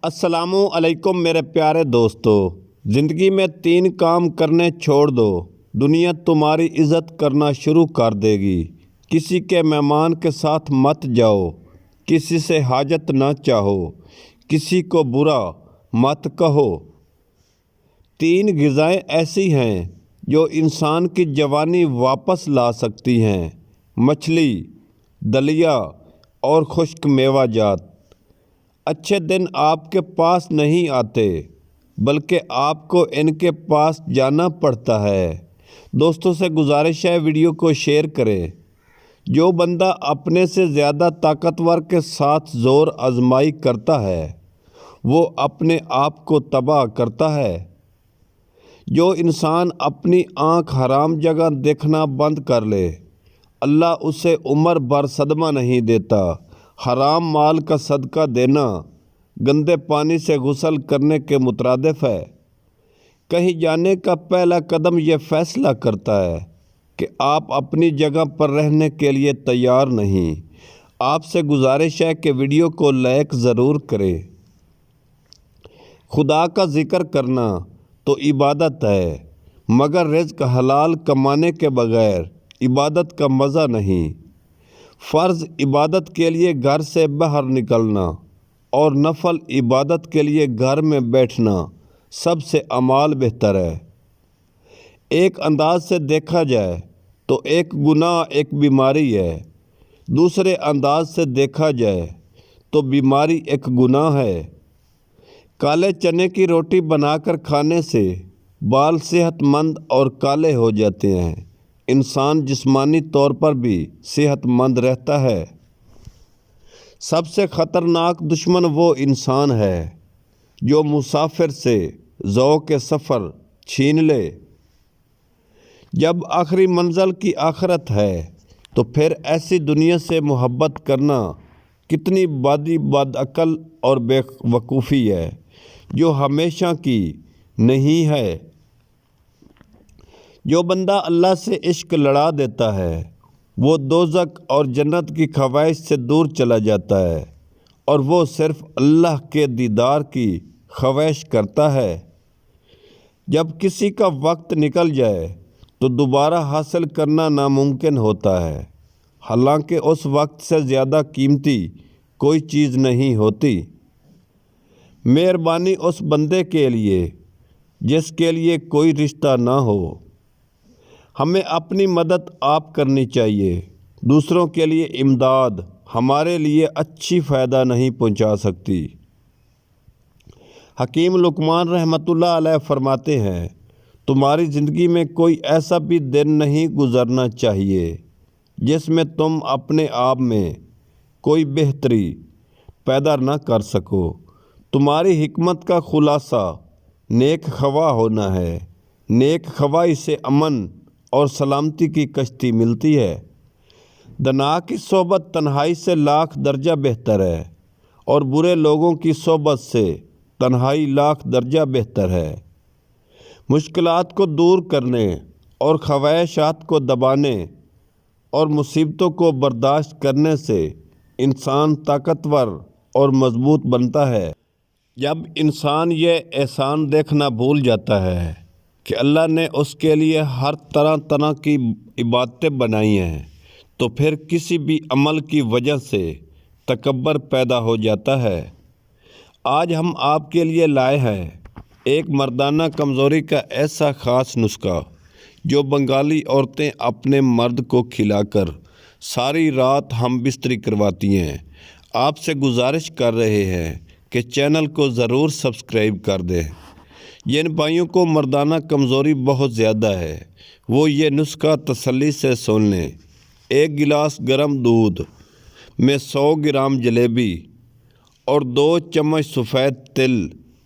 السلام علیکم میرے پیارے دوستو، زندگی میں 3 کام کرنے چھوڑ دو، دنیا تمہاری عزت کرنا شروع کر دے گی۔ کسی کے مہمان کے ساتھ مت جاؤ، کسی سے حاجت نہ چاہو، کسی کو برا مت کہو۔ 3 غذائیں ایسی ہیں جو انسان کی جوانی واپس لا سکتی ہیں: مچھلی، دلیا اور خشک میوہ جات۔ اچھے دن آپ کے پاس نہیں آتے، بلکہ آپ کو ان کے پاس جانا پڑتا ہے۔ دوستوں سے گزارش ہے، ویڈیو کو شیئر کریں۔ جو بندہ اپنے سے زیادہ طاقتور کے ساتھ زور آزمائی کرتا ہے، وہ اپنے آپ کو تباہ کرتا ہے۔ جو انسان اپنی آنکھ حرام جگہ دیکھنا بند کر لے، اللہ اسے عمر بھر صدمہ نہیں دیتا۔ حرام مال کا صدقہ دینا گندے پانی سے غسل کرنے کے مترادف ہے۔ کہیں جانے کا پہلا قدم یہ فیصلہ کرتا ہے کہ آپ اپنی جگہ پر رہنے کے لیے تیار نہیں۔ آپ سے گزارش ہے کہ ویڈیو کو لائک ضرور کریں۔ خدا کا ذکر کرنا تو عبادت ہے، مگر رزق حلال کمانے کے بغیر عبادت کا مزہ نہیں۔ فرض عبادت کے لیے گھر سے باہر نکلنا اور نفل عبادت کے لیے گھر میں بیٹھنا سب سے اعمال بہتر ہے۔ ایک انداز سے دیکھا جائے تو ایک گناہ ایک بیماری ہے، دوسرے انداز سے دیکھا جائے تو بیماری ایک گناہ ہے۔ کالے چنے کی روٹی بنا کر کھانے سے بال صحت مند اور کالے ہو جاتے ہیں۔ انسان جسمانی طور پر بھی صحت مند رہتا ہے۔ سب سے خطرناک دشمن وہ انسان ہے جو مسافر سے ذوق سفر چھین لے۔ جب آخری منزل کی آخرت ہے تو پھر ایسی دنیا سے محبت کرنا کتنی بد عقل اور بے وقوفی ہے جو ہمیشہ کی نہیں ہے۔ جو بندہ اللہ سے عشق لڑا دیتا ہے، وہ دوزخ اور جنت کی خواہش سے دور چلا جاتا ہے، اور وہ صرف اللہ کے دیدار کی خواہش کرتا ہے۔ جب کسی کا وقت نکل جائے تو دوبارہ حاصل کرنا ناممکن ہوتا ہے، حالانکہ اس وقت سے زیادہ قیمتی کوئی چیز نہیں ہوتی۔ مہربانی اس بندے کے لیے جس کے لیے کوئی رشتہ نہ ہو۔ ہمیں اپنی مدد آپ کرنی چاہیے، دوسروں کے لیے امداد ہمارے لیے اچھی فائدہ نہیں پہنچا سکتی۔ حکیم لقمان رحمۃ اللہ علیہ فرماتے ہیں، تمہاری زندگی میں کوئی ایسا بھی دن نہیں گزرنا چاہیے جس میں تم اپنے آپ میں کوئی بہتری پیدا نہ کر سکو۔ تمہاری حکمت کا خلاصہ نیک خواہ ہونا ہے۔ نیک خواہی سے امن اور سلامتی کی کشتی ملتی ہے۔ دنا کی صحبت تنہائی سے لاکھ درجہ بہتر ہے، اور برے لوگوں کی صحبت سے تنہائی لاکھ درجہ بہتر ہے۔ مشکلات کو دور کرنے اور خواہشات کو دبانے اور مصیبتوں کو برداشت کرنے سے انسان طاقتور اور مضبوط بنتا ہے۔ جب انسان یہ احسان دیکھنا بھول جاتا ہے کہ اللہ نے اس کے لیے ہر طرح کی عبادتیں بنائی ہیں، تو پھر کسی بھی عمل کی وجہ سے تکبر پیدا ہو جاتا ہے۔ آج ہم آپ کے لیے لائے ہیں ایک مردانہ کمزوری کا ایسا خاص نسخہ جو بنگالی عورتیں اپنے مرد کو کھلا کر ساری رات ہم بستری کرواتی ہیں۔ آپ سے گزارش کر رہے ہیں کہ چینل کو ضرور سبسکرائب کر دیں۔ جن بھائیوں کو مردانہ کمزوری بہت زیادہ ہے، وہ یہ نسخہ تسلی سے سن لیں۔ 1 گلاس گرم دودھ میں 100 گرام جلیبی اور 2 چمچ سفید تل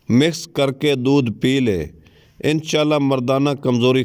مکس کر کے دودھ پی لیں۔ انشاءاللہ مردانہ کمزوری